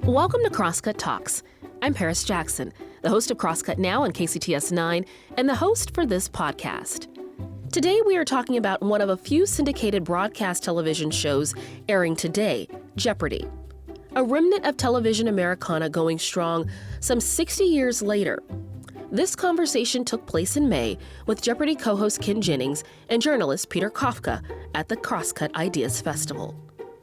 Welcome to Crosscut Talks. I'm Paris Jackson, the host of Crosscut Now on KCTS 9 and the host for this podcast. Today we are talking about one of a few syndicated broadcast television shows airing today, Jeopardy. A remnant of television Americana going strong some 60 years later. This conversation took place in May with Jeopardy co-host Ken Jennings and journalist Peter Kafka at the Crosscut Ideas Festival.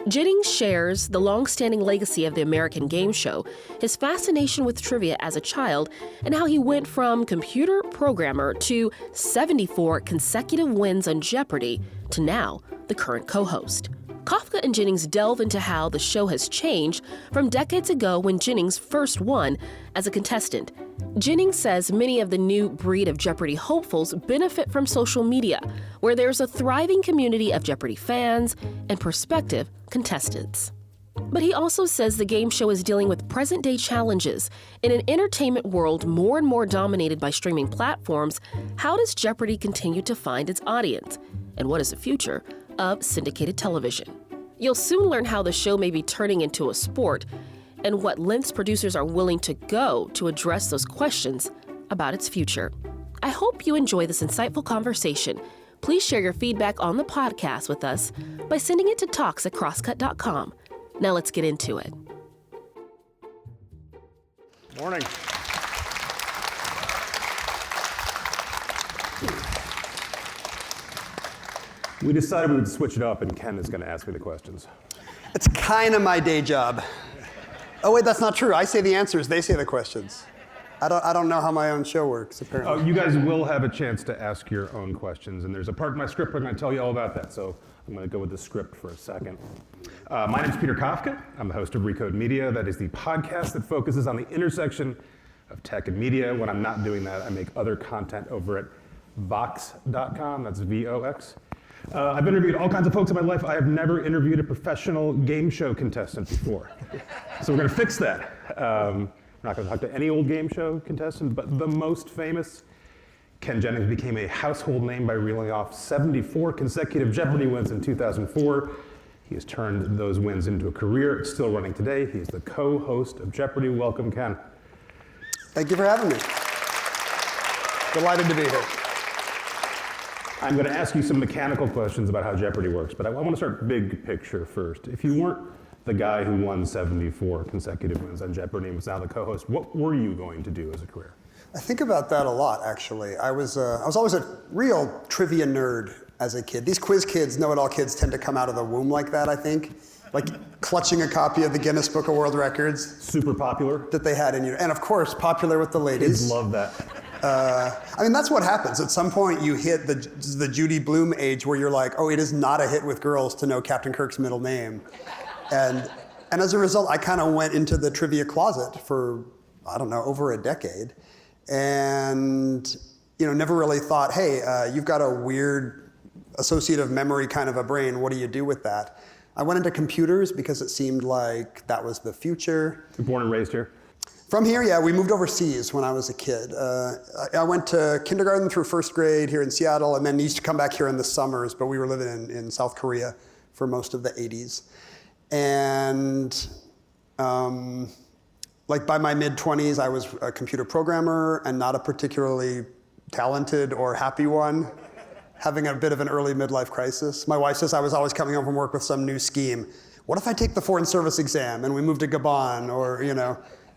Jennings shares the long-standing legacy of the American game show, his fascination with trivia as a child, and how he went from computer programmer to 74 consecutive wins on Jeopardy to now the current co-host. Kafka and Jennings delve into how the show has changed from decades ago when Jennings first won as a contestant. Jennings says many of the new breed of Jeopardy hopefuls benefit from social media, where there's a thriving community of Jeopardy fans and prospective contestants. But he also says the game show is dealing with present-day challenges. In an entertainment world more and more dominated by streaming platforms, how does Jeopardy continue to find its audience? And what is the future of syndicated television? You'll soon learn how the show may be turning into a sport and what lengths producers are willing to go to address those questions about its future. I hope you enjoy this insightful conversation. Please share your feedback on the podcast with us by sending it to talks@crosscut.com. Now let's get into it. Morning. We decided we would switch it up, and Ken is going to ask me the questions. It's kind of my day job. Oh wait, that's not true. I say the answers, they say the questions. I don't know how my own show works, apparently. You guys will have a chance to ask your own questions, and there's a part of my script where I'm going to tell you all about that, so I'm going to go with the script for a second. My name is Peter Kafka. I'm the host of Recode Media. That is the podcast that focuses on the intersection of tech and media. When I'm not doing that, I make other content over at Vox.com. That's V-O-X. I've interviewed all kinds of folks in my life. I have never interviewed a professional game show contestant before. So we're going to fix that. We're not going to talk to any old game show contestant, but the most famous. Ken Jennings became a household name by reeling off 74 consecutive Jeopardy wins in 2004. He has turned those wins into a career. It's still running today. He's the co-host of Jeopardy. Welcome, Ken. Thank you for having me. Delighted to be here. I'm going to ask you some mechanical questions about how Jeopardy works, but I want to start big picture first. If you weren't the guy who won 74 consecutive wins on Jeopardy and was now the co-host, what were you going to do as a career? I think about that a lot, actually. I was always a real trivia nerd as a kid. These quiz kids, know-it-all kids, tend to come out of the womb like that, I think. Like clutching a copy of the Guinness Book of World Records. Super popular. That they had in you. And of course, popular with the ladies. Kids love that. I mean, that's what happens. At some point, you hit the Judy Blume age where you're like, oh, it is not a hit with girls to know Captain Kirk's middle name. And as a result, I kind of went into the trivia closet for, I don't know, over a decade. And, never really thought, hey, you've got a weird associative memory kind of a brain. What do you do with that? I went into computers because it seemed like that was the future. You're born and raised here? From here, yeah, we moved overseas when I was a kid. I went to kindergarten through first grade here in Seattle, and then used to come back here in the summers, but we were living in South Korea for most of the 80s. And by my mid-20s, I was a computer programmer and not a particularly talented or happy one, having a bit of an early midlife crisis. My wife says I was always coming home from work with some new scheme. What if I take the Foreign Service exam and we move to Gabon or,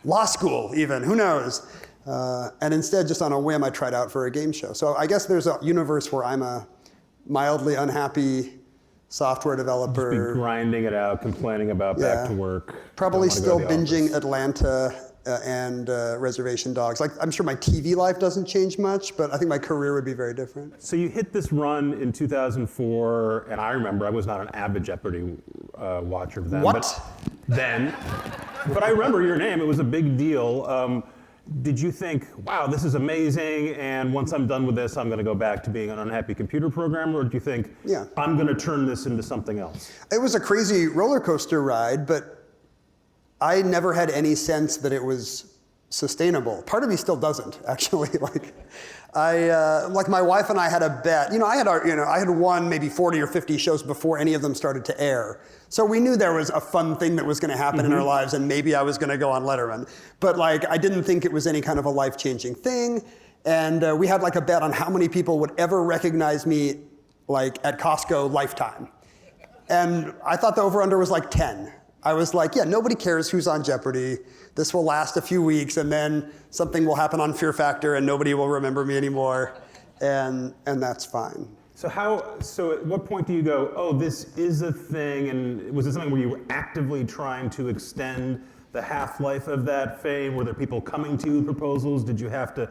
law school even, who knows? And instead, just on a whim, I tried out for a game show. So I guess there's a universe where I'm a mildly unhappy software developer. Just be grinding it out, complaining about back to work. Probably still binging Atlanta and Reservation Dogs. Like, I'm sure my TV life doesn't change much, but I think my career would be very different. So you hit this run in 2004, and I remember I was not an avid Jeopardy watcher then. What? But I remember your name. It was a big deal. Did you think, wow, this is amazing, and once I'm done with this, I'm going to go back to being an unhappy computer programmer? Or did you think, I'm going to turn this into something else? It was a crazy roller coaster ride, but I never had any sense that it was sustainable. Part of me still doesn't, actually. Like my wife and I had a bet. I had won maybe 40 or 50 shows before any of them started to air. So we knew there was a fun thing that was going to happen in our lives, and maybe I was going to go on Letterman. But I didn't think it was any kind of a life-changing thing. And we had a bet on how many people would ever recognize me at Costco lifetime. And I thought the over-under was 10. I was yeah, nobody cares who's on Jeopardy. This will last a few weeks, and then something will happen on Fear Factor, and nobody will remember me anymore, and that's fine. So at what point do you go, oh, this is a thing, and was it something where you were actively trying to extend the half-life of that fame? Were there people coming to you with proposals? Did you have to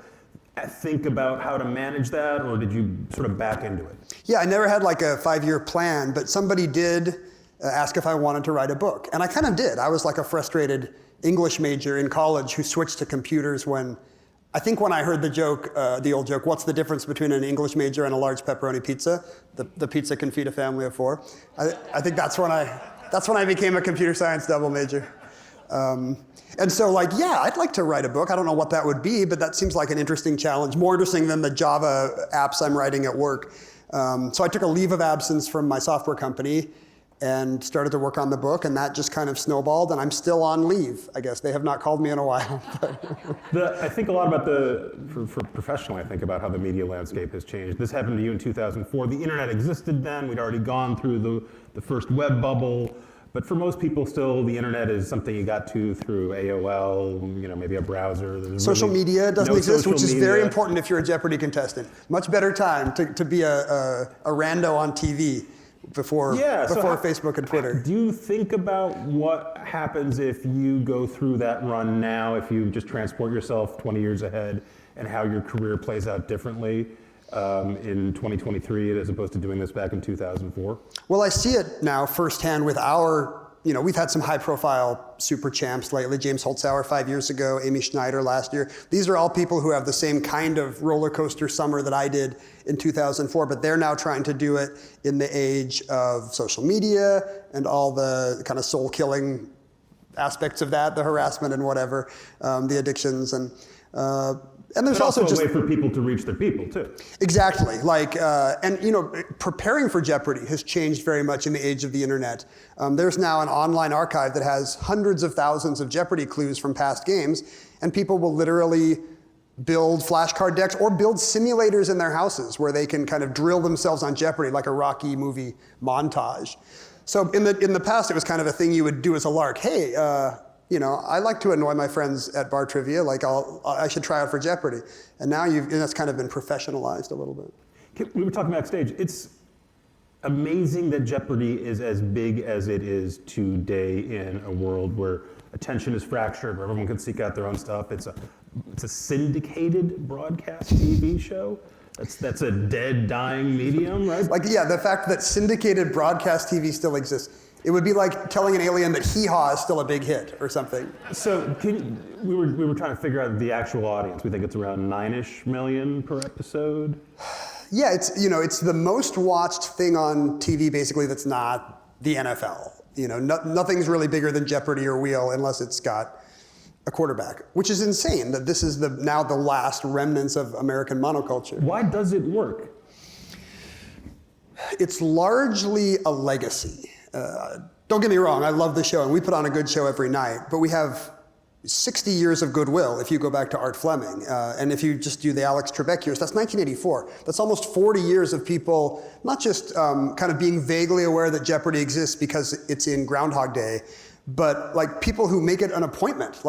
think about how to manage that, or did you sort of back into it? Yeah, I never had a 5-year plan, but somebody did ask if I wanted to write a book, and I kind of did. I was a frustrated English major in college who switched to computers when I heard the joke, the old joke, what's the difference between an English major and a large pepperoni pizza? The pizza can feed a family of 4. I think that's when I became a computer science double major. And so yeah, I'd like to write a book. I don't know what that would be, but that seems like an interesting challenge, more interesting than the Java apps I'm writing at work. So I took a leave of absence from my software company and started to work on the book, and that just kind of snowballed, and I'm still on leave, I guess. They have not called me in a while. I think a lot about for professionally, I think about how the media landscape has changed. This happened to you in 2004. The internet existed then. We'd already gone through the first web bubble. But for most people still, the internet is something you got to through AOL, maybe a browser. Social media doesn't exist, which is very important if you're a Jeopardy contestant. Much better time to be a rando on TV. Before Facebook and Twitter. Do you think about what happens if you go through that run now, if you just transport yourself 20 years ahead, and how your career plays out differently in 2023 as opposed to doing this back in 2004? Well, I see it now firsthand with we've had some high-profile super champs lately. James Holzhauer 5 years ago, Amy Schneider last year. These are all people who have the same kind of roller coaster summer that I did in 2004, but they're now trying to do it in the age of social media and all the kind of soul-killing aspects of that, the harassment and whatever, the addictions and there's also just a way for people to reach their people too. Exactly. Preparing for Jeopardy has changed very much in the age of the internet. There's now an online archive that has hundreds of thousands of Jeopardy clues from past games, and people will literally build flashcard decks or build simulators in their houses where they can kind of drill themselves on Jeopardy like a Rocky movie montage. So in the past, it was kind of a thing you would do as a lark. Hey, I like to annoy my friends at bar trivia, I should try out for Jeopardy. And now that's kind of been professionalized a little bit. We were talking backstage. It's amazing that Jeopardy is as big as it is today in a world where attention is fractured, where everyone can seek out their own stuff. It's a syndicated broadcast TV show. That's a dead, dying medium, right? The fact that syndicated broadcast TV still exists. It would be like telling an alien that Hee Haw is still a big hit or something. So we were trying to figure out the actual audience. We think it's around 9-ish million per episode. Yeah, it's the most watched thing on TV basically that's not the NFL. Nothing's really bigger than Jeopardy or Wheel unless it's got a quarterback, which is insane that this is now the last remnants of American monoculture. Why does it work? It's largely a legacy. Don't get me wrong, I love the show, and we put on a good show every night, but we have 60 years of goodwill if you go back to Art Fleming. And if you just do the Alex Trebek years, that's 1984. That's almost 40 years of people not just kind of being vaguely aware that Jeopardy exists because it's in Groundhog Day, but people who make it an appointment.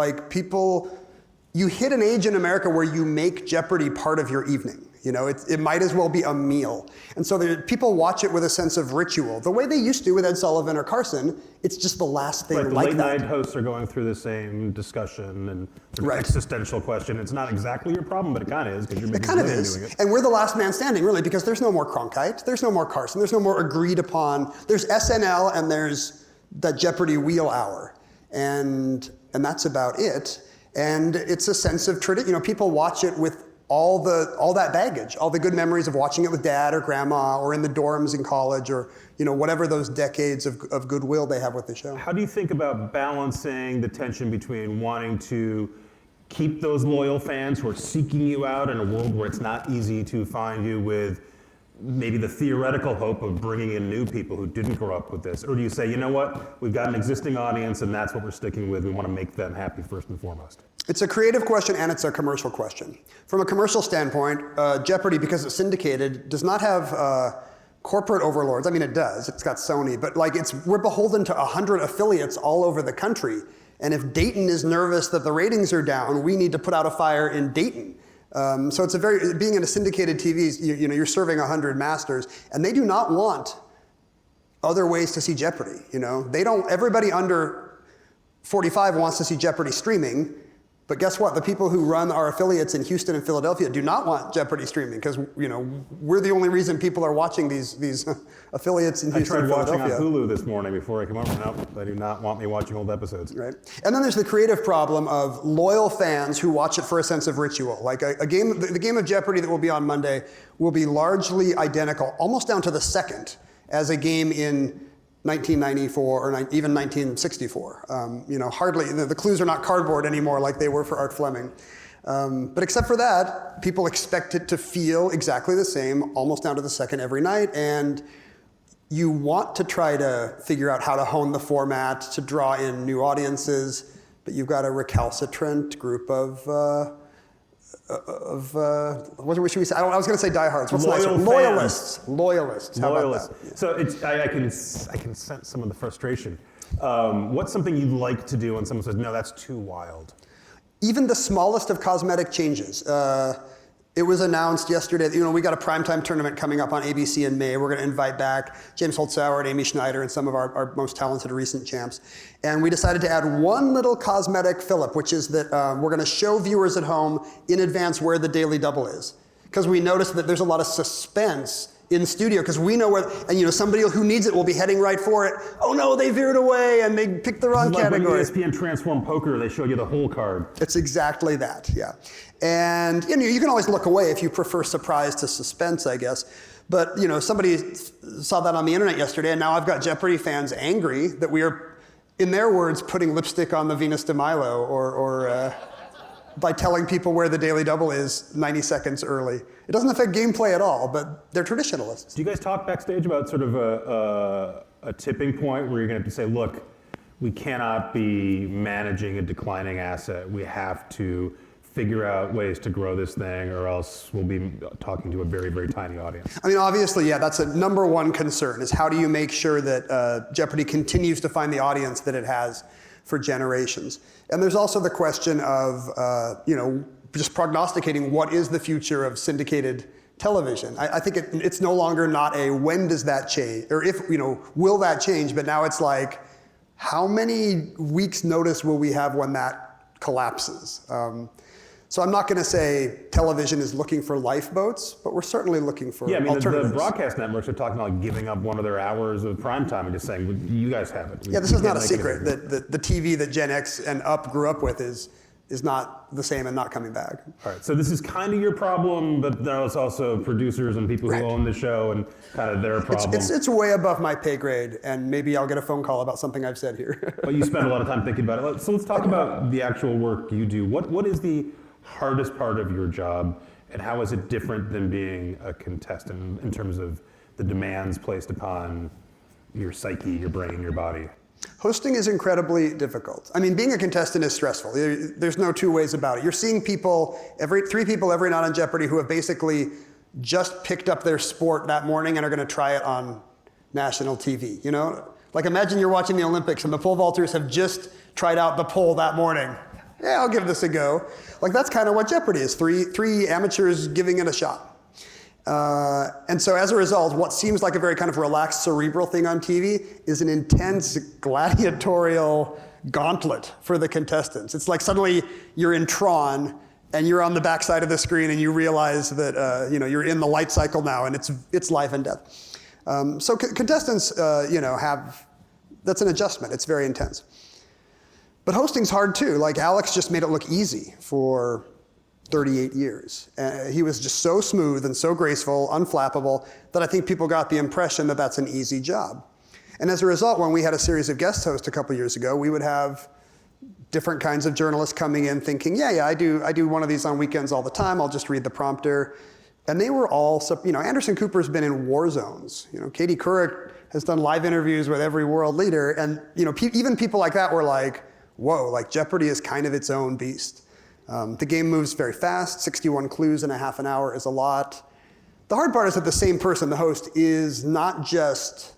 You hit an age in America where you make Jeopardy part of your evening. It might as well be a meal. And so people watch it with a sense of ritual. The way they used to with Ed Sullivan or Carson, it's just the last thing like that. The late night hosts are going through the same discussion and existential question. It's not exactly your problem, but it kind of is because you're making a living doing it. And we're the last man standing, really, because there's no more Cronkite, there's no more Carson, there's no more agreed upon. There's SNL and there's that Jeopardy wheel hour. And that's about it. And it's a sense of tradition. People watch it with all that baggage, all the good memories of watching it with dad or grandma or in the dorms in college or whatever those decades of goodwill they have with the show. How do you think about balancing the tension between wanting to keep those loyal fans who are seeking you out in a world where it's not easy to find you, with maybe the theoretical hope of bringing in new people who didn't grow up with this? Or do you say, you know what, we've got an existing audience and that's what we're sticking with, we want to make them happy first and foremost? It's a creative question and it's a commercial question. From a commercial standpoint, Jeopardy, because it's syndicated, does not have corporate overlords. I mean, it does, it's got Sony, but like we're beholden to 100 affiliates all over the country. And if Dayton is nervous that the ratings are down, we need to put out a fire in Dayton. So it's being in a syndicated TV, you're serving 100 masters, and they do not want other ways to see Jeopardy. Everybody under 45 wants to see Jeopardy streaming, but guess what? The people who run our affiliates in Houston and Philadelphia do not want Jeopardy streaming, because we're the only reason people are watching these affiliates in Houston and Philadelphia. I tried watching on Hulu this morning before I came over. No, they do not want me watching old episodes. Right. And then there's the creative problem of loyal fans who watch it for a sense of ritual. Like the game of Jeopardy that will be on Monday will be largely identical, almost down to the second, as a game in 1994 or even 1964. Hardly, the clues are not cardboard anymore like they were for Art Fleming. But except for that, people expect it to feel exactly the same, almost down to the second every night. And you want to try to figure out how to hone the format to draw in new audiences, but you've got a recalcitrant group of what should we say? I was going to say diehards. What's nicer? Loyalists. Loyalists. How about that? Yeah. So I can sense some of the frustration. What's something you'd like to do when someone says, no, that's too wild? Even the smallest of cosmetic changes. It was announced yesterday that, we got a primetime tournament coming up on ABC in May. We're going to invite back James Holtzauer and Amy Schneider and some of our most talented recent champs. And we decided to add one little cosmetic fillip, which is that we're going to show viewers at home in advance where the Daily Double is. Because we noticed that there's a lot of suspense in studio, because we know where, and somebody who needs it will be heading right for it. Oh no, they veered away and they picked the wrong category. Like when ESPN Transform Poker, they show you the whole card. It's exactly that, yeah. And you can always look away if you prefer surprise to suspense, I guess. But somebody saw that on the internet yesterday, and now I've got Jeopardy fans angry that we are, in their words, putting lipstick on the Venus de Milo, or by telling people where the Daily Double is 90 seconds early. It doesn't affect gameplay at all, but they're traditionalists. Do you guys talk backstage about sort of a tipping point where you're going to have to say, look, we cannot be managing a declining asset. We have to figure out ways to grow this thing, or else we'll be talking to a very, very tiny audience? I mean, obviously, yeah, that's a number one concern, is how do you make sure that Jeopardy continues to find the audience that it has for generations? And there's also the question of, just prognosticating what is the future of syndicated television. I think it's no longer not a when does that change, or if, will that change, but now it's like, how many weeks notice will we have when that collapses? So I'm not going to say television is looking for lifeboats, but we're certainly looking for alternatives. The broadcast networks are talking about giving up one of their hours of prime time and just saying, well, you guys have it. Yeah, this is not a secret. The TV that Gen X and up grew up with is not the same and not coming back. All right, so this is kind of your problem, but now it's also producers and people who own the show and kind of their problem. It's way above my pay grade, and maybe I'll get a phone call about something I've said here. But you spend a lot of time thinking about it. So let's talk about the actual work you do. What is the hardest part of your job, and how is it different than being a contestant in terms of the demands placed upon your psyche, your brain, your body? Hosting is incredibly difficult. I mean, being a contestant is stressful. There's no two ways about it. You're seeing three people every night on Jeopardy who have basically just picked up their sport that morning and are going to try it on national TV. Like imagine you're watching the Olympics and the pole vaulters have just tried out the pole that morning. Yeah, I'll give this a go. Like that's kind of what Jeopardy is. Three amateurs giving it a shot. And so as a result, what seems like a very kind of relaxed cerebral thing on TV is an intense gladiatorial gauntlet for the contestants. It's like suddenly you're in Tron and you're on the backside of the screen and you realize that you're in the light cycle now and it's life and death. So contestants that's an adjustment. It's very intense. But hosting's hard too. Like Alex just made it look easy for 38 years. He was just so smooth and so graceful, unflappable, that I think people got the impression that that's an easy job. And as a result, when we had a series of guest hosts a couple years ago, we would have different kinds of journalists coming in thinking, I do one of these on weekends all the time. I'll just read the prompter. And they were all, Anderson Cooper's been in war zones. Katie Couric has done live interviews with every world leader. And, even people like that were like, whoa, like Jeopardy is kind of its own beast. The game moves very fast. 61 clues in a half an hour is a lot. The hard part is that the same person, the host, is not just,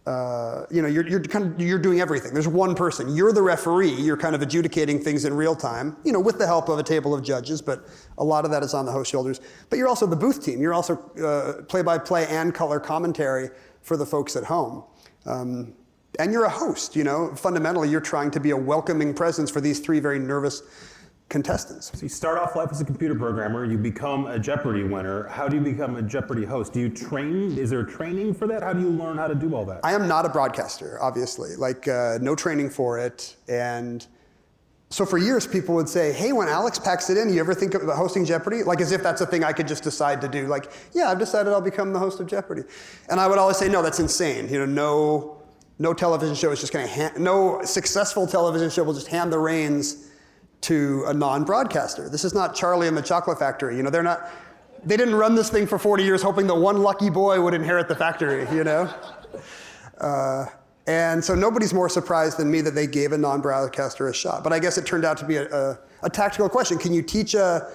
you're doing everything. There's one person. You're the referee. You're kind of adjudicating things in real time, with the help of a table of judges, but a lot of that is on the host's shoulders. But you're also the booth team. You're also play-by-play and color commentary for the folks at home. And you're a host, Fundamentally, you're trying to be a welcoming presence for these three very nervous contestants. So you start off life as a computer programmer, you become a Jeopardy winner. How do you become a Jeopardy host? Do you train? Is there training for that? How do you learn how to do all that? I am not a broadcaster, obviously. No training for it. And so for years, people would say, hey, when Alex packs it in, you ever think about hosting Jeopardy? Like as if that's a thing I could just decide to do. Like, yeah, I've decided I'll become the host of Jeopardy. And I would always say, no, that's insane. No television show is just going to no successful television show will just hand the reins to a non-broadcaster. This is not Charlie and the Chocolate Factory. They didn't run this thing for 40 years hoping that one lucky boy would inherit the factory, And so nobody's more surprised than me that they gave a non-broadcaster a shot. But I guess it turned out to be a tactical question. Can you teach a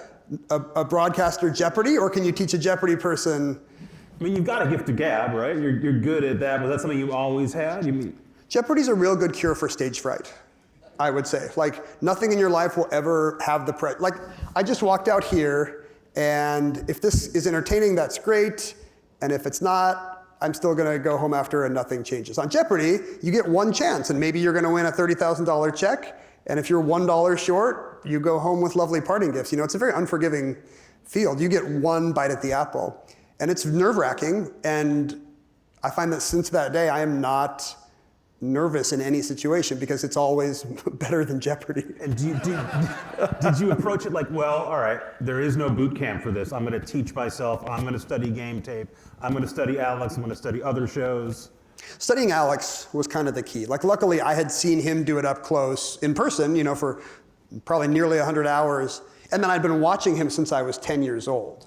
broadcaster Jeopardy, or can you teach a Jeopardy person? I mean, you've got a gift of gab, right? You're good at that. Was that something you always had? Jeopardy's a real good cure for stage fright, I would say. Nothing in your life will ever have the I just walked out here, and if this is entertaining, that's great. And if it's not, I'm still gonna go home after and nothing changes. On Jeopardy, you get one chance, and maybe you're gonna win a $30,000 check. And if you're $1 short, you go home with lovely parting gifts. It's a very unforgiving field. You get one bite at the apple. And it's nerve-wracking. And I find that since that day, I am not nervous in any situation because it's always better than Jeopardy. And did you approach it like, well, all right, there is no boot camp for this. I'm going to teach myself. I'm going to study game tape. I'm going to study Alex. I'm going to study other shows. Studying Alex was kind of the key. Luckily, I had seen him do it up close in person, for probably nearly 100 hours. And then I'd been watching him since I was 10 years old.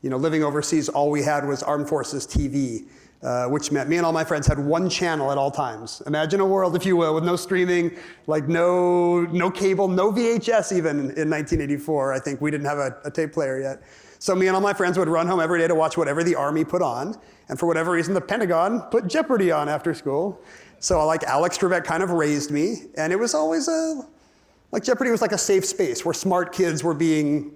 Living overseas, all we had was Armed Forces TV. Which meant me and all my friends had one channel at all times. Imagine a world, if you will, with no streaming, no cable, no VHS even in 1984. I think we didn't have a tape player yet. So me and all my friends would run home every day to watch whatever the Army put on. And for whatever reason, the Pentagon put Jeopardy on after school. So Alex Trebek kind of raised me. And it was always Jeopardy was like a safe space where smart kids were being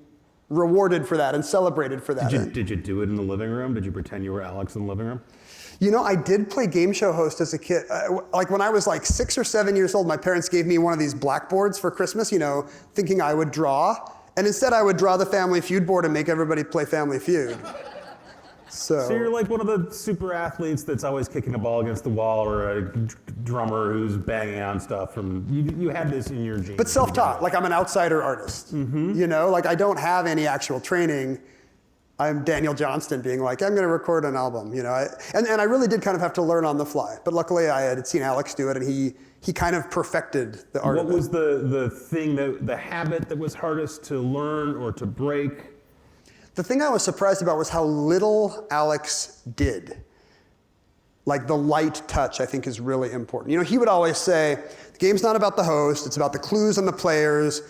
rewarded for that and celebrated for that. Did you do it in the living room? Did you pretend you were Alex in the living room? I did play game show host as a kid. When I was 6 or 7 years old, my parents gave me one of these blackboards for Christmas, thinking I would draw. And instead I would draw the Family Feud board and make everybody play Family Feud. So you're like one of the super athletes that's always kicking a ball against the wall, or a drummer who's banging on stuff. You had this in your genes. But self-taught, I'm an outsider artist. Mm-hmm. I don't have any actual training. I'm Daniel Johnston being I'm going to record an album, and I really did kind of have to learn on the fly. But luckily I had seen Alex do it, and he kind of perfected the art of it. What was the thing, the habit that was hardest to learn or to break? The thing I was surprised about was how little Alex did. The light touch, I think, is really important. He would always say, the game's not about the host, it's about the clues and the players.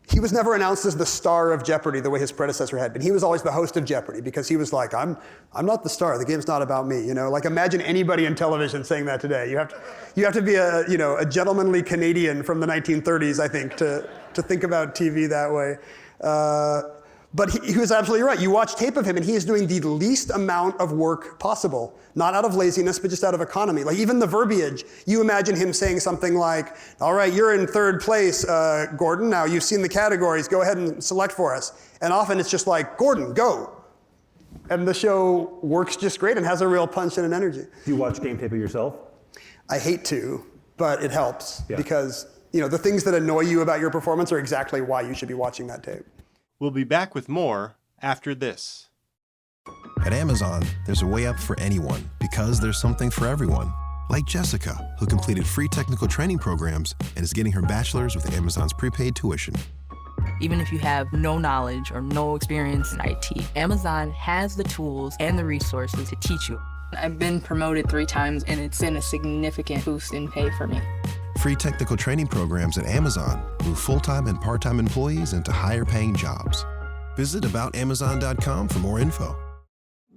He was never announced as the star of Jeopardy the way his predecessor had been. He was always the host of Jeopardy because he was I'm not the star, the game's not about me. Imagine anybody in television saying that today. You have to be a gentlemanly Canadian from the 1930s, I think, to think about TV that way. But he was absolutely right. You watch tape of him, and he is doing the least amount of work possible. Not out of laziness, but just out of economy. Even the verbiage, you imagine him saying something like, all right, you're in third place, Gordon. Now you've seen the categories. Go ahead and select for us. And often it's just Gordon, go. And the show works just great and has a real punch and an energy. Do you watch game tape of yourself? I hate to, but it helps. Yeah. Because the things that annoy you about your performance are exactly why you should be watching that tape. We'll be back with more after this. At Amazon, there's a way up for anyone because there's something for everyone. Like Jessica, who completed free technical training programs and is getting her bachelor's with Amazon's prepaid tuition. Even if you have no knowledge or no experience in IT, Amazon has the tools and the resources to teach you. I've been promoted 3 times, and it's been a significant boost in pay for me. Free technical training programs at Amazon move full-time and part-time employees into higher-paying jobs. Visit aboutamazon.com for more info.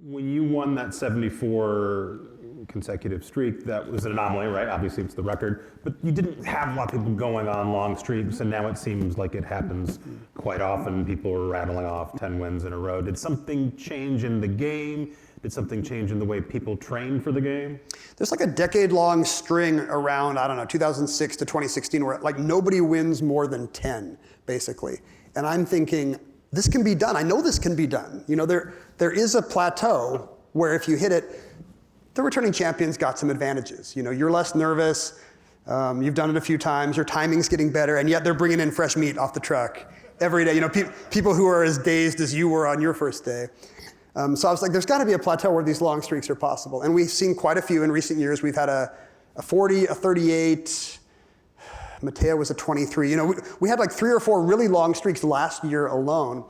When you won that 74 consecutive streak, that was an anomaly, right? Obviously, it's the record, but you didn't have a lot of people going on long streaks, and now it seems like it happens quite often. People are rattling off 10 wins in a row. Did something change in the game? Did something change in the way people train for the game? There's like a decade-long string around, 2006 to 2016, where like nobody wins more than 10, basically. And I'm thinking, this can be done. I know this can be done. There is a plateau where if you hit it, the returning champions got some advantages. You're less nervous, you've done it a few times, your timing's getting better, and yet they're bringing in fresh meat off the truck every day. People who are as dazed as you were on your first day. So I was like, there's got to be a plateau where these long streaks are possible. And we've seen quite a few in recent years. We've had a 40, a 38, Mateo was a 23. We had like 3 or 4 really long streaks last year alone.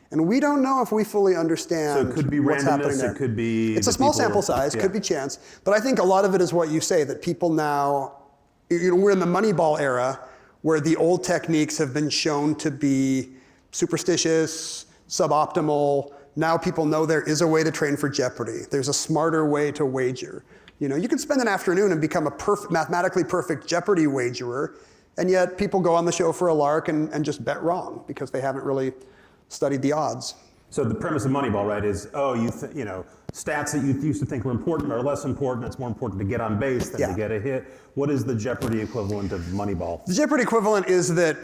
And we don't know if we fully understand So it could be what's happening randomness, there. it could be... It's a small sample size, could be chance. But I think a lot of it is what you say, that people now, we're in the Moneyball era where the old techniques have been shown to be superstitious, suboptimal. Now people know there is a way to train for Jeopardy. There's a smarter way to wager. You can spend an afternoon and become a mathematically perfect Jeopardy wagerer, and yet people go on the show for a lark and just bet wrong because they haven't really studied the odds. So the premise of Moneyball, right, is, stats that you used to think were important are less important. It's more important to get on base than to get a hit. What is the Jeopardy equivalent of Moneyball? The Jeopardy equivalent is that,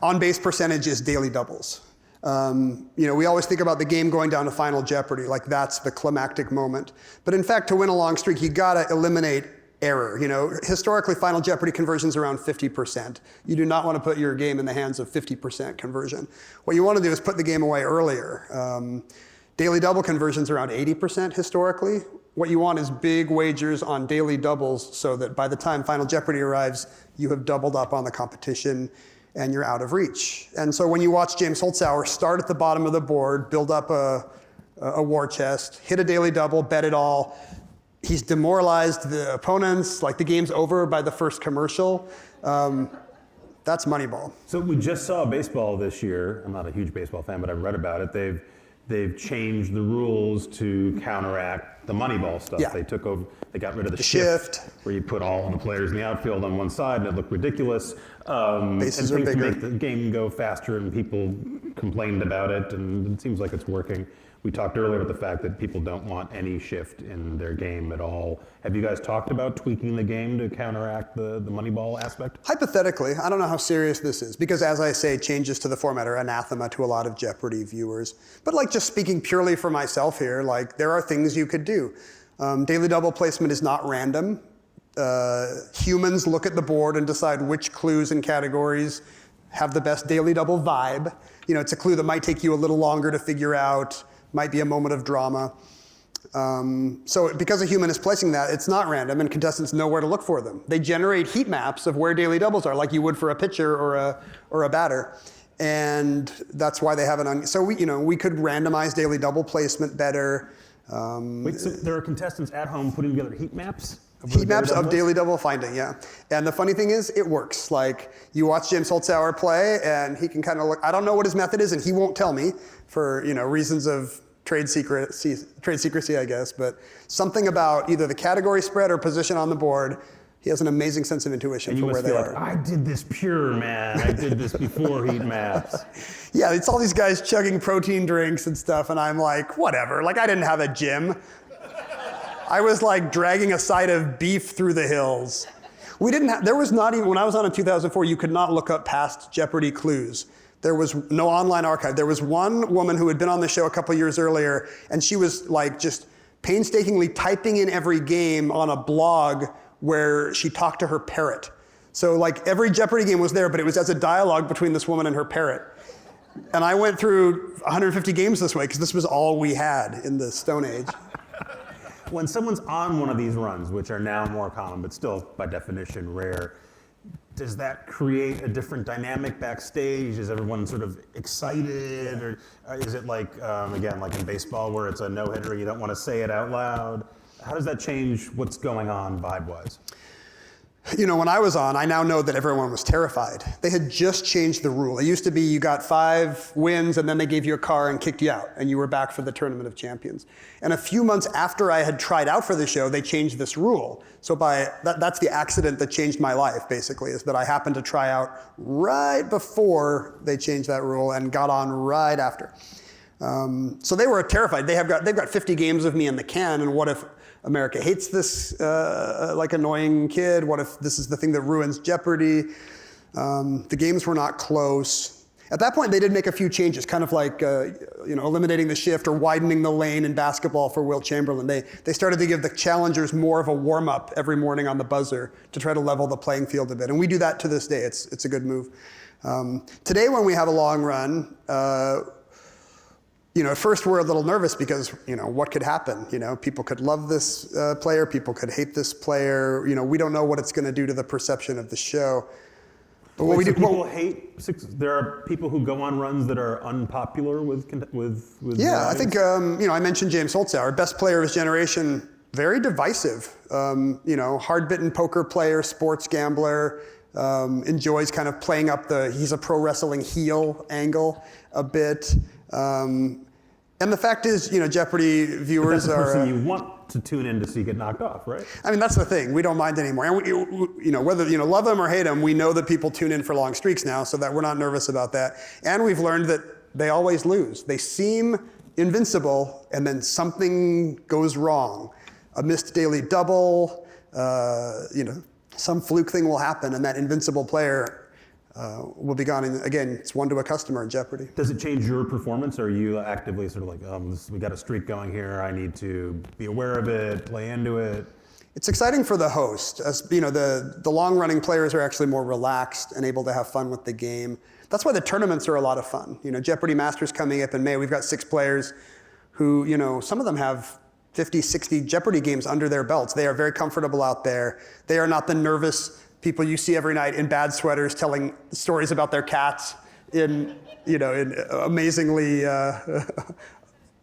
on-base percentage is daily doubles. We always think about the game going down to Final Jeopardy, like that's the climactic moment. But in fact, to win a long streak, you gotta eliminate error. Historically, Final Jeopardy conversion's around 50%. You do not want to put your game in the hands of 50% conversion. What you want to do is put the game away earlier. Daily double conversion's around 80% historically. What you want is big wagers on daily doubles so that by the time Final Jeopardy arrives, you have doubled up on the competition and you're out of reach. And so when you watch James Holzhauer start at the bottom of the board, build up a war chest, hit a daily double, bet it all, he's demoralized the opponents, like the game's over by the first commercial. That's Moneyball. So we just saw baseball this year. I'm not a huge baseball fan, but I've read about it. They've changed the rules to counteract the Moneyball stuff. Yeah. They got rid of the shift, where you put all the players in the outfield on one side and it looked ridiculous. Bases are and things bigger. to make the game go faster, and people complained about it, and it seems like it's working. We talked earlier about the fact that people don't want any shift in their game at all. Have you guys talked about tweaking the game to counteract the Moneyball aspect? Hypothetically, I don't know how serious this is, because as I say, changes to the format are anathema to a lot of Jeopardy viewers. But just speaking purely for myself here, there are things you could do. Daily double placement is not random. Humans look at the board and decide which clues and categories have the best daily double vibe. It's a clue that might take you a little longer to figure out, might be a moment of drama. So because a human is placing that, it's not random, and contestants know where to look for them. They generate heat maps of where daily doubles are, like you would for a pitcher or a batter. And that's why they have it on. So we could randomize daily double placement better. Wait, so there are contestants at home putting together heat maps? Heat maps of daily double finding, yeah. And the funny thing is, it works. You watch James Holzhauer play, and he can kind of look. I don't know what his method is, and he won't tell me for reasons of trade secrecy, I guess. But something about either the category spread or position on the board, he has an amazing sense of intuition for where they are. I did this pure, man. I did this before heat maps. Yeah, it's all these guys chugging protein drinks and stuff, and I'm like, whatever. I didn't have a gym. I was dragging a side of beef through the hills. There was not even, when I was on in 2004, you could not look up past Jeopardy clues. There was no online archive. There was one woman who had been on the show a couple years earlier, and she was just painstakingly typing in every game on a blog where she talked to her parrot. So every Jeopardy game was there, but it was as a dialogue between this woman and her parrot. And I went through 150 games this way because this was all we had in the Stone Age. when someone's on one of these runs, which are now more common, but still by definition rare, does that create a different dynamic backstage? Is everyone sort of excited, or is it like, again, like in baseball where it's a no-hitter, you don't want to say it out loud? How does that change what's going on vibe-wise? You know, when I was on, I now know that everyone was terrified. They had just changed the rule. It used to be you got 5 wins and then they gave you a car and kicked you out and you were back for the Tournament of Champions. And a few months after I had tried out for the show, they changed this rule. So that's the accident that changed my life, basically, is that I happened to try out right before they changed that rule and got on right after. So they were terrified. They've got 50 games of me in the can, and what if America hates this like annoying kid? What if this is the thing that ruins Jeopardy? The games were not close. At that point, they did make a few changes, kind of like eliminating the shift or widening the lane in basketball for Wilt Chamberlain. They started to give the challengers more of a warm-up every morning on the buzzer to try to level the playing field a bit. And we do that to this day. It's a good move. Today, when we have a long run, at first we're a little nervous because, what could happen? People could love this player, people could hate this player. We don't know what it's going to do to the perception of the show. But what we do, people hate. There are people who go on runs that are unpopular with. Yeah, I think I mentioned James Holzhauer, best player of his generation, very divisive. Hard-bitten poker player, sports gambler, enjoys kind of playing up he's a pro wrestling heel angle a bit. And the fact is, Jeopardy viewers are. That's the person are. You want to tune in to see get knocked off, right? I mean, that's the thing. We don't mind anymore. And whether love them or hate them, we know that people tune in for long streaks now, so that we're not nervous about that. And we've learned that they always lose. They seem invincible, and then something goes wrong. A missed daily double, some fluke thing will happen, and that invincible player will be gone. And again, it's one to a customer in Jeopardy. Does it change your performance? Or are you actively sort of like, we got a streak going here, I need to be aware of it, play into it? It's exciting for the host. As the long-running players are actually more relaxed and able to have fun with the game. That's why the tournaments are a lot of fun. Jeopardy Masters coming up in May. We've got 6 players who, some of them have 50, 60 Jeopardy games under their belts. They are very comfortable out there. They are not the nervous people you see every night in bad sweaters telling stories about their cats in amazingly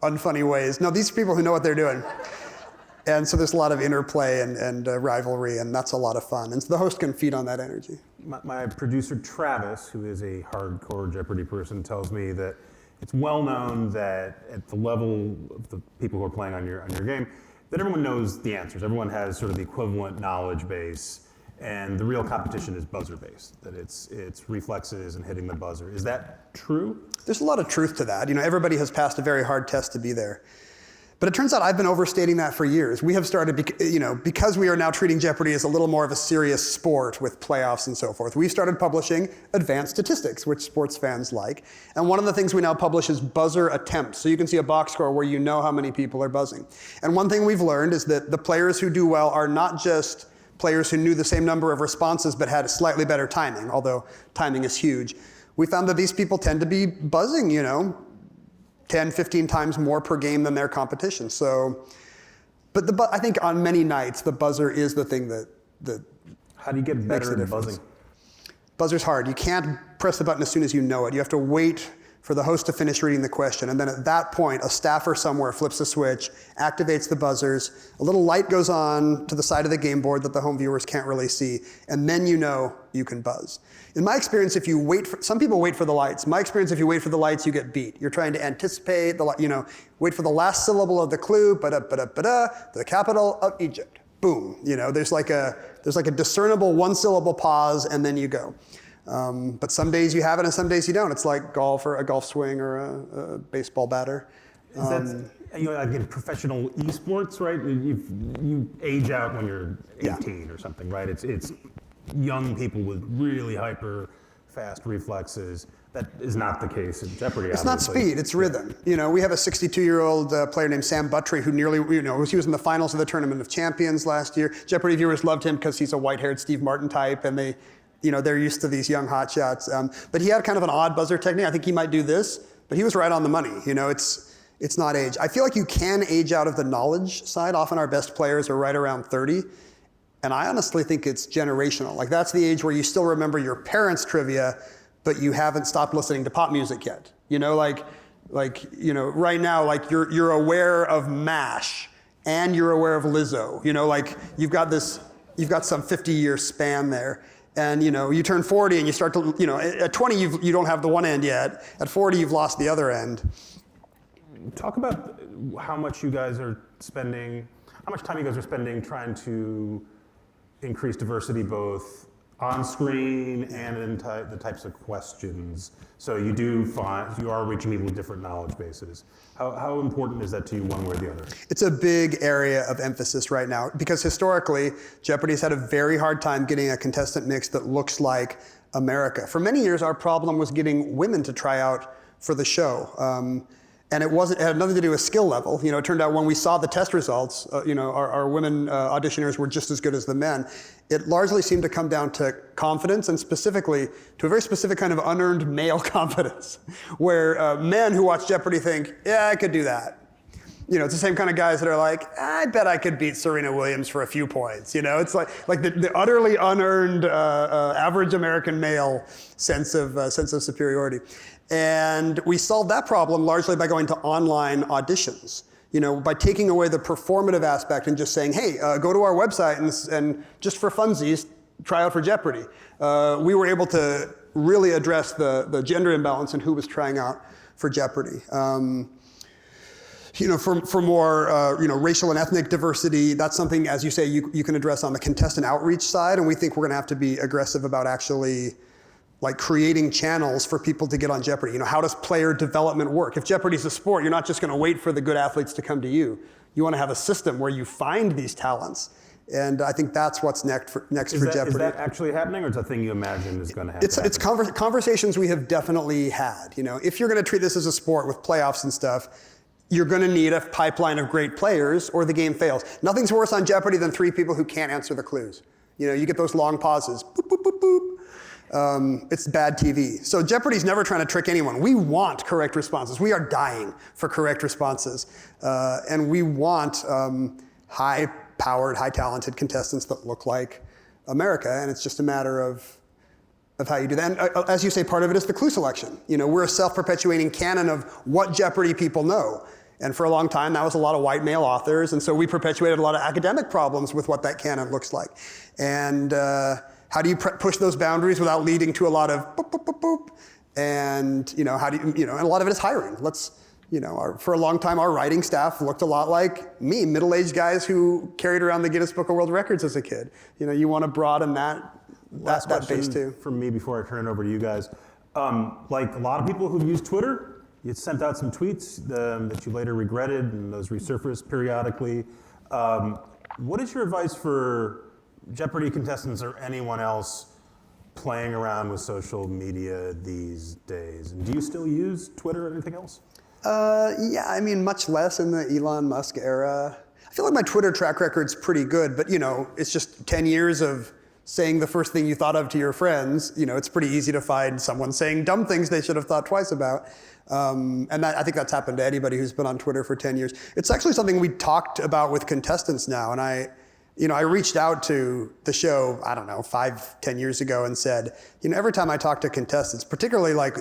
unfunny ways. No, these are people who know what they're doing. And so there's a lot of interplay and rivalry, and that's a lot of fun. And so the host can feed on that energy. My producer, Travis, who is a hardcore Jeopardy person, tells me that it's well known that at the level of the people who are playing on your game, that everyone knows the answers. Everyone has sort of the equivalent knowledge base. And the real competition is buzzer-based, that it's reflexes and hitting the buzzer. Is that true? There's a lot of truth to that. Everybody has passed a very hard test to be there. But it turns out I've been overstating that for years. We have started, because we are now treating Jeopardy as a little more of a serious sport with playoffs and so forth, we've started publishing advanced statistics, which sports fans like. And one of the things we now publish is buzzer attempts. So you can see a box score where you know how many people are buzzing. And one thing we've learned is that the players who do well are not just players who knew the same number of responses but had slightly better timing, although timing is huge. We found that these people tend to be buzzing, 10, 15 times more per game than their competition. So, but I think on many nights, the buzzer is the thing that How do you get better at buzzing? Buzzer's hard. You can't press the button as soon as you know it. You have to wait for the host to finish reading the question. And then at that point, a staffer somewhere flips a switch, activates the buzzers, a little light goes on to the side of the game board that the home viewers can't really see, and then you know you can buzz. In my experience, if you wait for, some people wait for the lights. My experience, if you wait for the lights, you get beat. You're trying to anticipate, wait for the last syllable of the clue, the capital of Egypt. Boom, there's like a discernible one-syllable pause, and then you go. But some days you have it and some days you don't. It's like golf or a golf swing or a baseball batter. Is that, like in professional esports, right? You age out when you're 18 or something, right? It's young people with really hyper fast reflexes. That is not the case in Jeopardy, It's obviously. not speed, it's rhythm. We have a 62-year-old player named Sam Buttry who nearly, he was in the finals of the Tournament of Champions last year. Jeopardy viewers loved him because he's a white-haired Steve Martin type, and they're used to these young hotshots. But he had kind of an odd buzzer technique. I think he might do this, but he was right on the money. It's not age. I feel like you can age out of the knowledge side. Often our best players are right around 30. And I honestly think it's generational. Like that's the age where you still remember your parents' trivia, but you haven't stopped listening to pop music yet. You know, right now, like you're aware of MASH and you're aware of Lizzo. You know, like you've got some 50-year span there. And you turn 40 and you start to, at 20 you don't have the one end yet. At 40 you've lost the other end. Talk about how much time you guys are spending trying to increase diversity both on screen and in the types of questions. So you are reaching people with different knowledge bases. How important is that to you one way or the other? It's a big area of emphasis right now because historically, Jeopardy's had a very hard time getting a contestant mix that looks like America. For many years, our problem was getting women to try out for the show. And it had nothing to do with skill level. It turned out when we saw the test results, our women auditioners were just as good as the men. It largely seemed to come down to confidence and specifically to a very specific kind of unearned male confidence, where men who watch Jeopardy think, yeah, I could do that. It's the same kind of guys that are like, I bet I could beat Serena Williams for a few points. It's like the utterly unearned average American male sense of superiority. And we solved that problem largely by going to online auditions. By taking away the performative aspect and just saying, hey, go to our website and just for funsies, try out for Jeopardy. We were able to really address the gender imbalance and who was trying out for Jeopardy. For more racial and ethnic diversity, that's something, as you say, you can address on the contestant outreach side, and we think we're going to have to be aggressive about actually like creating channels for people to get on Jeopardy. How does player development work? If Jeopardy's a sport, you're not just going to wait for the good athletes to come to you. You want to have a system where you find these talents. And I think that's what's next for Jeopardy. Is that actually happening, or is it a thing you imagine is going to happen? It's conversations we have definitely had. If you're going to treat this as a sport with playoffs and stuff, you're going to need a pipeline of great players or the game fails. Nothing's worse on Jeopardy than 3 people who can't answer the clues. You get those long pauses. Boop, boop, boop, boop. It's bad TV. So Jeopardy's never trying to trick anyone. We want correct responses. We are dying for correct responses. And we want high-powered, high-talented contestants that look like America. And it's just a matter of how you do that. And as you say, part of it is the clue selection. We're a self-perpetuating canon of what Jeopardy people know. And for a long time, that was a lot of white male authors. And so we perpetuated a lot of academic problems with what that canon looks like. And how do you push those boundaries without leading to a lot of boop, boop, boop, boop? And, how do you, and a lot of it is hiring. For a long time, our writing staff looked a lot like me, middle-aged guys who carried around the Guinness Book of World Records as a kid. You want to broaden that base too. For me, before I turn it over to you guys, like a lot of people who've used Twitter, you sent out some tweets that you later regretted, and those resurfaced periodically. What is your advice for Jeopardy contestants or anyone else playing around with social media these days? And do you still use Twitter or anything else? Yeah, much less in the Elon Musk era. I feel like my Twitter track record's pretty good, but it's just 10 years of saying the first thing you thought of to your friends. It's pretty easy to find someone saying dumb things they should have thought twice about. And I think that's happened to anybody who's been on Twitter for 10 years. It's actually something we talked about with contestants now, and I reached out to the show, 5-10 years ago and said, every time I talk to contestants, particularly like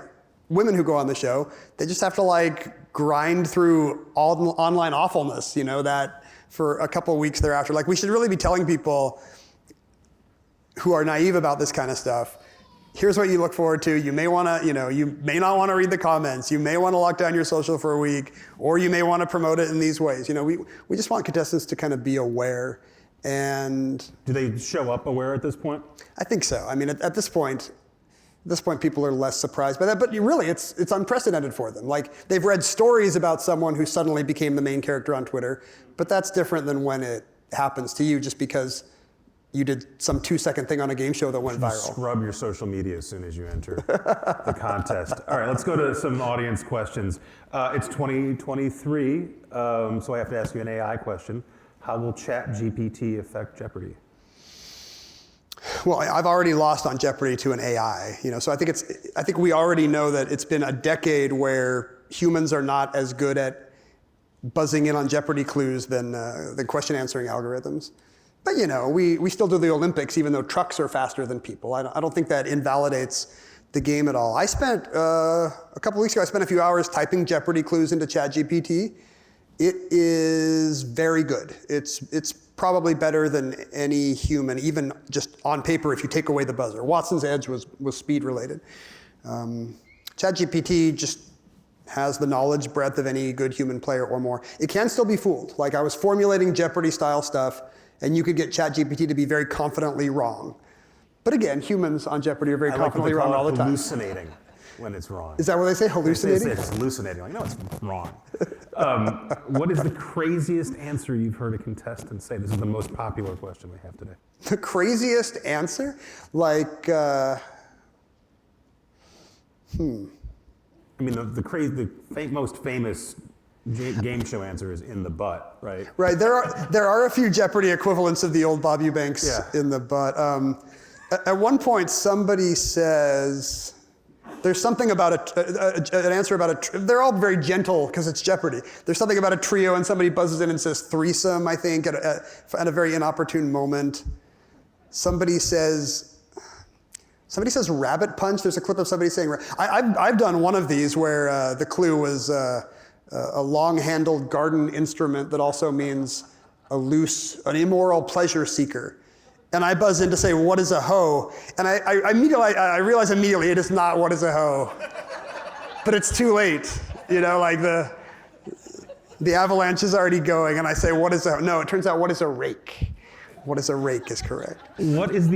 women who go on the show, they just have to grind through all online awfulness, that for a couple of weeks thereafter. We should really be telling people who are naive about this kind of stuff, here's what you look forward to. You may want to, you may not want to read the comments. You may want to lock down your social for a week, or you may want to promote it in these ways. We just want contestants to kind of be aware. And do they show up aware at this point? I think so. At this point, people are less surprised by that. But really, it's unprecedented for them. They've read stories about someone who suddenly became the main character on Twitter. But that's different than when it happens to you just because you did some 2-second thing on a game show that went viral. Scrub your social media as soon as you enter the contest. All right, let's go to some audience questions. It's 2023, so I have to ask you an AI question. How will ChatGPT affect Jeopardy? Well, I've already lost on Jeopardy to an AI. So I think we already know that it's been a decade where humans are not as good at buzzing in on Jeopardy clues than question answering algorithms. But we still do the Olympics even though trucks are faster than people. I don't think that invalidates the game at all. I spent, a couple weeks ago, I spent a few hours typing Jeopardy clues into ChatGPT. It is very good. It's probably better than any human, even just on paper if you take away the buzzer. Watson's Edge was speed related. ChatGPT just has the knowledge breadth of any good human player or more. It can still be fooled. Like I was formulating Jeopardy style stuff and you could get ChatGPT to be very confidently wrong. But again, humans on Jeopardy are very confidently wrong all the time. Hallucinating when it's wrong. Is that what they say, hallucinating? They say it's hallucinating. Like, no, it's wrong. What is the craziest answer you've heard a contestant say? This is the most popular question we have today. The craziest answer? Like, I mean, the most famous game show answer is in the butt, right? Right. There are a few Jeopardy equivalents of the old Bob Eubanks in the butt. At one point, somebody says, there's something about an answer about they're all very gentle because it's Jeopardy. There's something about a trio and somebody buzzes in and says threesome, I think, at a very inopportune moment. Somebody says rabbit punch. There's a clip of somebody saying, I've done one of these where the clue was a long-handled garden instrument that also means an immoral pleasure seeker. And I buzz in to say, what is a hoe? And I realize immediately it is not what is a hoe. But it's too late. Like the avalanche is already going and I say, what is a, no, it turns out what is a rake? What is a rake is correct. What is I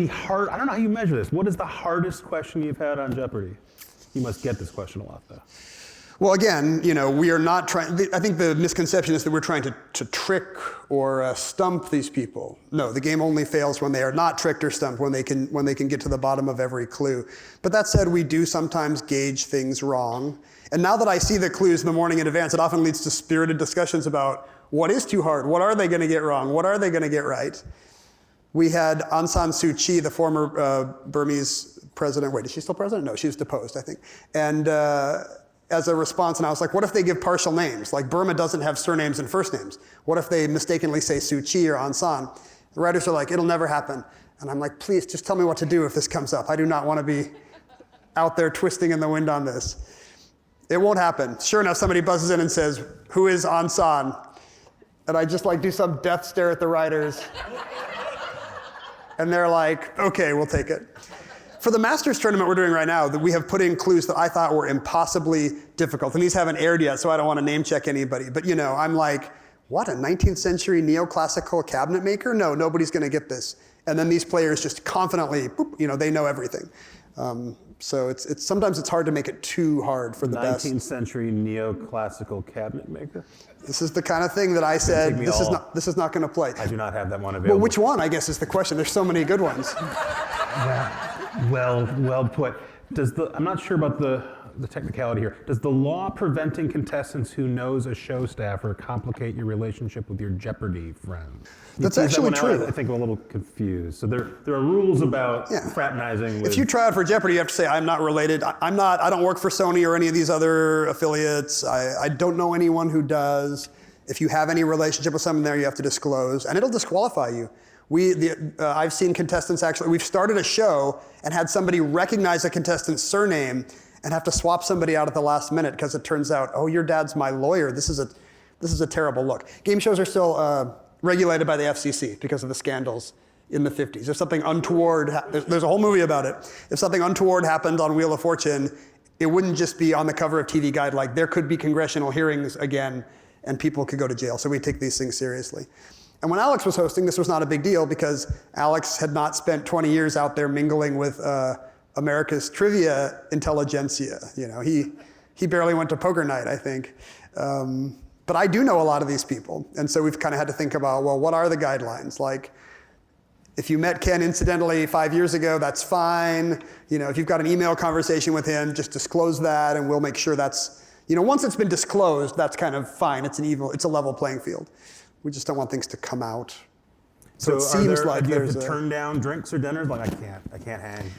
don't know how you measure this. What is the hardest question you've had on Jeopardy? You must get this question a lot though. Well, again, we are not trying, I think the misconception is that we're trying to trick or stump these people. No, the game only fails when they are not tricked or stumped, when they can get to the bottom of every clue. But that said, we do sometimes gauge things wrong. And now that I see the clues in the morning in advance, it often leads to spirited discussions about what is too hard? What are they going to get wrong? What are they going to get right? We had Aung San Suu Kyi, the former Burmese president. Wait, is she still president? No, she was deposed, I think. And as a response, and I was like, what if they give partial names? Like Burma doesn't have surnames and first names. What if they mistakenly say Suu Kyi or Aung San? The writers are like, it'll never happen. And I'm like, please, just tell me what to do if this comes up. I do not want to be out there twisting in the wind on this. It won't happen. Sure enough, somebody buzzes in and says, who is Aung San? And I just do some death stare at the writers. And they're like, okay, we'll take it. For the Masters tournament we're doing right now, we have put in clues that I thought were impossibly difficult. And these haven't aired yet, so I don't want to name check anybody. But I'm like, what, a 19th century neoclassical cabinet maker? No, nobody's going to get this. And then these players just confidently, boop, they know everything. So sometimes it's hard to make it too hard for the best. 19th century neoclassical cabinet maker? This is the kind of thing that I said, this is not going to play. I do not have that one available. Well, which one, I guess, is the question. There's so many good ones. Well put. I'm not sure about the technicality here. Does the law preventing contestants who knows a show staffer complicate your relationship with your Jeopardy friend? That's actually true. I think I'm a little confused. So there are rules about fraternizing with... If you try out for Jeopardy, you have to say, I'm not related. I don't work for Sony or any of these other affiliates. I don't know anyone who does. If you have any relationship with someone there, you have to disclose, and it'll disqualify you. I've seen contestants we've started a show and had somebody recognize a contestant's surname and have to swap somebody out at the last minute because it turns out, oh, your dad's my lawyer. This is a terrible look. Game shows are still regulated by the FCC because of the scandals in the 50s. If something untoward, there's a whole movie about it. If something untoward happened on Wheel of Fortune, it wouldn't just be on the cover of TV Guide. Like there could be congressional hearings again and people could go to jail. So we take these things seriously. And when Alex was hosting, this was not a big deal because Alex had not spent 20 years out there mingling with America's trivia intelligentsia. He barely went to poker night, I think. But I do know a lot of these people. And so we've kind of had to think about, well, what are the guidelines? Like, if you met Ken incidentally 5 years ago, that's fine. If you've got an email conversation with him, just disclose that and we'll make sure that's, once it's been disclosed, that's kind of fine. It's a level playing field. We just don't want things to come out. So it seems like do you have to turn down drinks or dinners? Like I can't hang.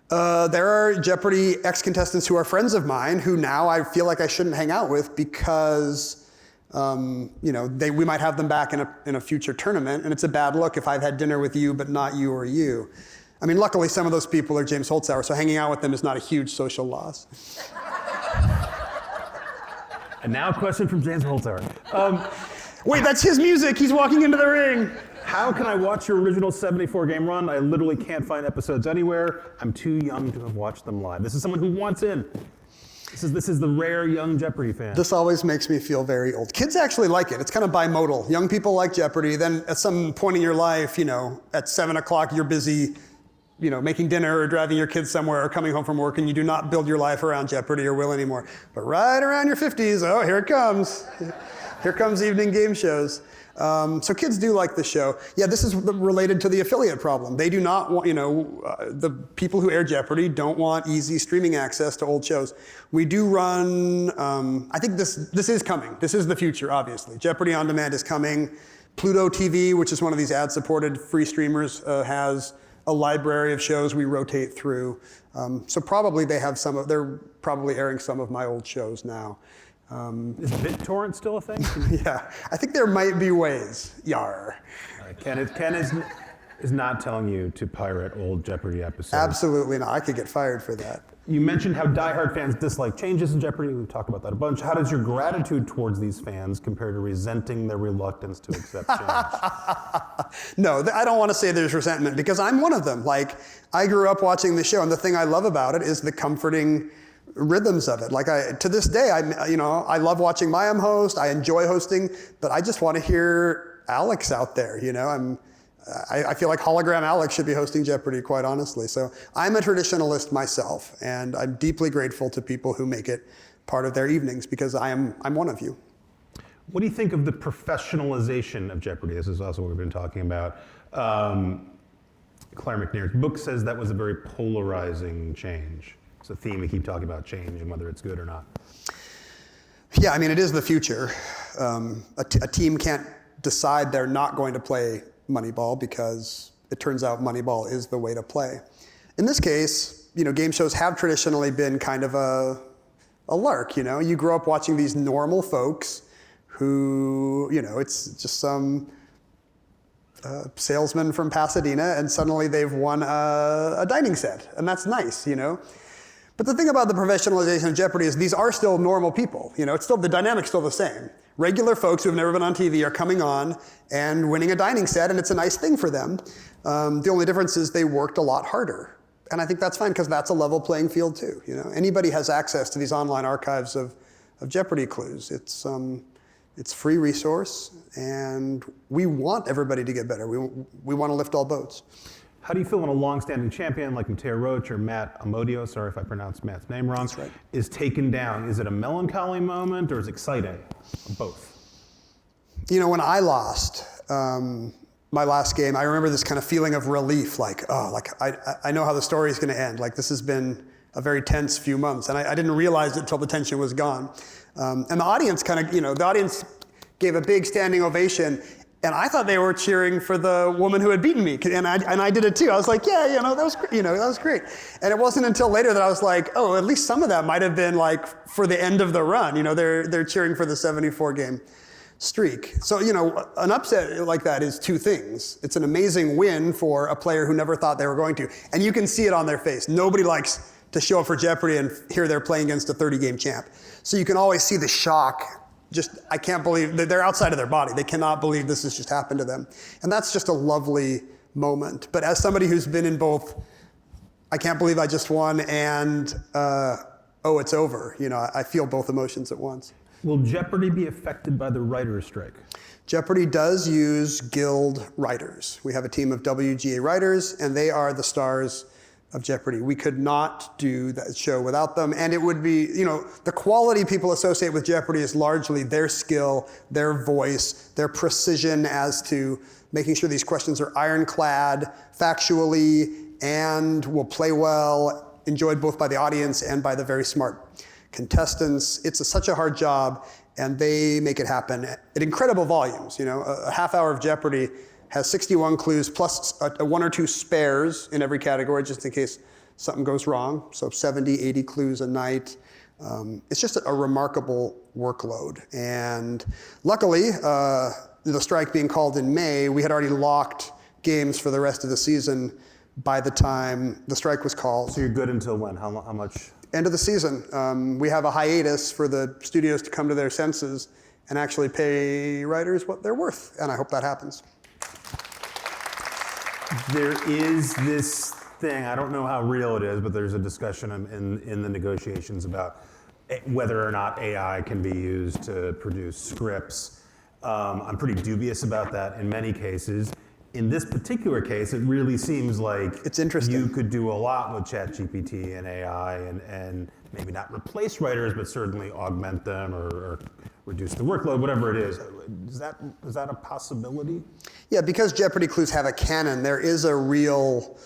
There are Jeopardy ex-contestants who are friends of mine who now I feel like I shouldn't hang out with because We might have them back in a future tournament, and it's a bad look if I've had dinner with you but not you or you. I mean, luckily some of those people are James Holzhauer, so hanging out with them is not a huge social loss. And now a question from James Holzhauer. Wait, that's his music. He's walking into the ring. How can I watch your original 74-game run? I literally can't find episodes anywhere. I'm too young to have watched them live. This is someone who wants in. This is the rare young Jeopardy fan. This always makes me feel very old. Kids actually like it. It's kind of bimodal. Young people like Jeopardy. Then at some point in your life, at 7 o'clock, you're busy, making dinner or driving your kids somewhere or coming home from work, and you do not build your life around Jeopardy or will anymore. But right around your 50s, oh, here it comes. Here comes evening game shows. So kids do like the show. Yeah, this is related to the affiliate problem. They do not want, the people who air Jeopardy don't want easy streaming access to old shows. We do run, I think this is coming. This is the future, obviously. Jeopardy On Demand is coming. Pluto TV, which is one of these ad-supported free streamers, has a library of shows we rotate through. So probably they're probably airing some of my old shows now. Is BitTorrent still a thing? Yeah, I think there might be ways. Yar. Ken is not telling you to pirate old Jeopardy episodes. Absolutely not. I could get fired for that. You mentioned how diehard fans dislike changes in Jeopardy. We've talked about that a bunch. How does your gratitude towards these fans compare to resenting their reluctance to accept change? No, I don't want to say there's resentment because I'm one of them. Like, I grew up watching the show, and the thing I love about it is the comforting rhythms of it. To this day, I love watching Mayim host. I enjoy hosting, but I just want to hear Alex out there. I feel like hologram Alex should be hosting Jeopardy, quite honestly. So I'm a traditionalist myself, and I'm deeply grateful to people who make it part of their evenings because I'm one of you. What do you think of the professionalization of Jeopardy? This is also what we've been talking about. Claire McNair's book says that was a very polarizing change. It's a theme we keep talking about, change and whether it's good or not. Yeah, I mean, it is the future. A team can't decide they're not going to play Moneyball because it turns out Moneyball is the way to play. In this case, game shows have traditionally been kind of a lark. You grow up watching these normal folks who, it's just some salesman from Pasadena, and suddenly they've won a dining set, and that's nice, But the thing about the professionalization of Jeopardy is these are still normal people. It's still, the dynamic's still the same. Regular folks who have never been on TV are coming on and winning a dining set, and it's a nice thing for them. The only difference is they worked a lot harder. And I think that's fine because that's a level playing field too. Anybody has access to these online archives of Jeopardy clues. It's free resource, and we want everybody to get better. We want to lift all boats. How do you feel when a long-standing champion like Mateo Roach or Matt Amodio, sorry if I pronounced Matt's name wrong, That's right. is taken down? Is it a melancholy moment or is it exciting? Or both? When I lost my last game, I remember this kind of feeling of relief, I know how the story is going to end. Like, this has been a very tense few months, and I didn't realize it until the tension was gone. And the audience the audience gave a big standing ovation. And I thought they were cheering for the woman who had beaten me, and I did it too. I was like, yeah, that was that was great. And it wasn't until later that I was like, oh, at least some of that might have been like for the end of the run. They're cheering for the 74-game streak. So an upset like that is two things. It's an amazing win for a player who never thought they were going to, and you can see it on their face. Nobody likes to show up for Jeopardy and hear they're playing against a 30-game champ. So you can always see the shock. I can't believe that they're outside of their body. They cannot believe this has just happened to them. And that's just a lovely moment. But as somebody who's been in both, I can't believe I just won, and oh, it's over. I feel both emotions at once. Will Jeopardy be affected by the writer's strike? Jeopardy does use guild writers. We have a team of WGA writers, and they are the stars of Jeopardy. We could not do that show without them, and it would be, the quality people associate with Jeopardy is largely their skill, their voice, their precision as to making sure these questions are ironclad, factually, and will play well, enjoyed both by the audience and by the very smart contestants. It's such a hard job, and they make it happen at incredible volumes. A half hour of Jeopardy has 61 clues plus one or two spares in every category just in case something goes wrong. So 70, 80 clues a night. It's just a remarkable workload. And luckily, the strike being called in May, we had already locked games for the rest of the season by the time the strike was called. So you're good until when? How much? End of the season. We have a hiatus for the studios to come to their senses and actually pay writers what they're worth, and I hope that happens. There is this thing, I don't know how real it is, but there's a discussion in the negotiations about whether or not AI can be used to produce scripts. I'm pretty dubious about that in many cases. In this particular case, it really seems like it's interesting. You could do a lot with ChatGPT and AI and maybe not replace writers, but certainly augment them or reduce the workload, whatever it is. Is that a possibility? Yeah, because Jeopardy clues have a canon, there is a real,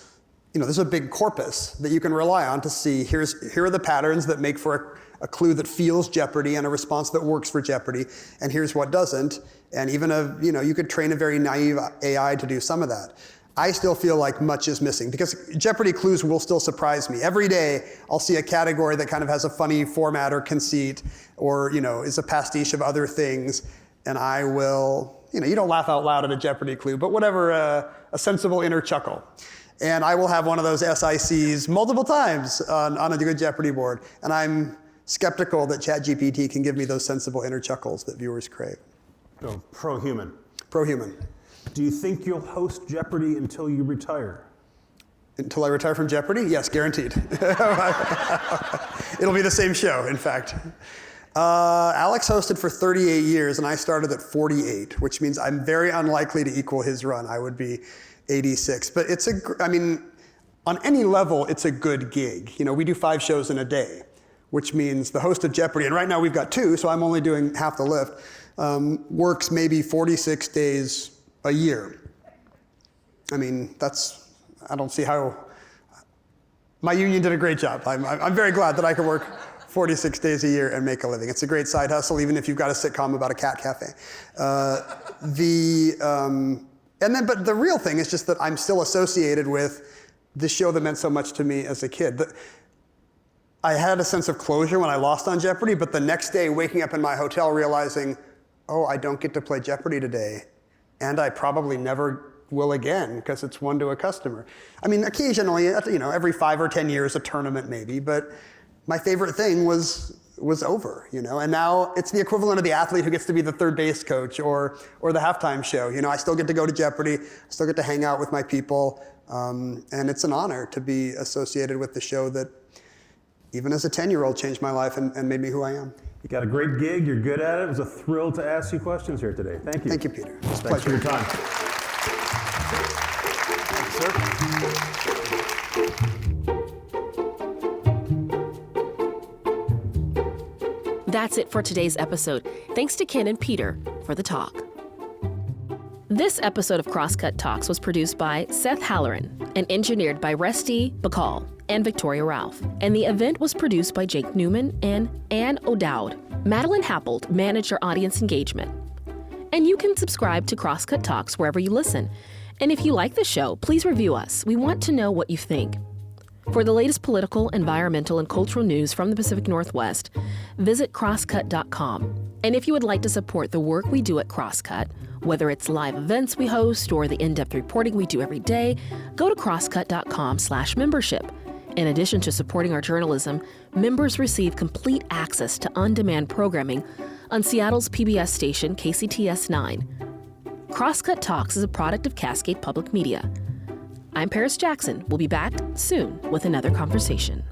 there's a big corpus that you can rely on to see here are the patterns that make for a clue that feels Jeopardy and a response that works for Jeopardy, and here's what doesn't. And even you could train a very naive AI to do some of that. I still feel like much is missing because Jeopardy clues will still surprise me. Every day I'll see a category that kind of has a funny format or conceit or, is a pastiche of other things. And I will, you don't laugh out loud at a Jeopardy clue, but whatever, a sensible inner chuckle. And I will have one of those SICs multiple times on a good Jeopardy board. And I'm skeptical that ChatGPT can give me those sensible inner chuckles that viewers crave. So, pro-human. Pro-human. Do you think you'll host Jeopardy until you retire? Until I retire from Jeopardy? Yes, guaranteed. It'll be the same show, in fact. Alex hosted for 38 years, and I started at 48, which means I'm very unlikely to equal his run. I would be 86. But on any level, it's a good gig. We do 5 shows in a day, which means the host of Jeopardy, and right now we've got 2, so I'm only doing half the lift, works maybe 46 days a year. I don't see how, my union did a great job. I'm very glad that I can work 46 days a year and make a living. It's a great side hustle, even if you've got a sitcom about a cat cafe. But the real thing is just that I'm still associated with the show that meant so much to me as a kid. I had a sense of closure when I lost on Jeopardy, but the next day waking up in my hotel realizing, I don't get to play Jeopardy today, and I probably never will again because it's one to a customer. Occasionally, every 5 or 10 years, a tournament maybe, but my favorite thing was over, and now it's the equivalent of the athlete who gets to be the third base coach or the halftime show. I still get to go to Jeopardy, I still get to hang out with my people, and it's an honor to be associated with the show that, even as a 10-year-old, changed my life and made me who I am. You got a great gig, you're good at it. It was a thrill to ask you questions here today. Thank you. Thank you, Peter. It's a Thanks for pleasure. your time. Thanks, sir. That's it for today's episode. Thanks to Ken and Peter for the talk. This episode of Crosscut Talks was produced by Seth Halloran and engineered by Rusty Bacall and Victoria Ralph. And the event was produced by Jake Newman and Ann O'Dowd. Madeline Happold managed our audience engagement. And you can subscribe to Crosscut Talks wherever you listen. And if you like the show, please review us. We want to know what you think. For the latest political, environmental, and cultural news from the Pacific Northwest, visit crosscut.com. And if you would like to support the work we do at Crosscut, whether it's live events we host or the in-depth reporting we do every day, go to crosscut.com/membership. In addition to supporting our journalism, members receive complete access to on-demand programming on Seattle's PBS station, KCTS 9. Crosscut Talks is a product of Cascade Public Media. I'm Paris Jackson. We'll be back soon with another conversation.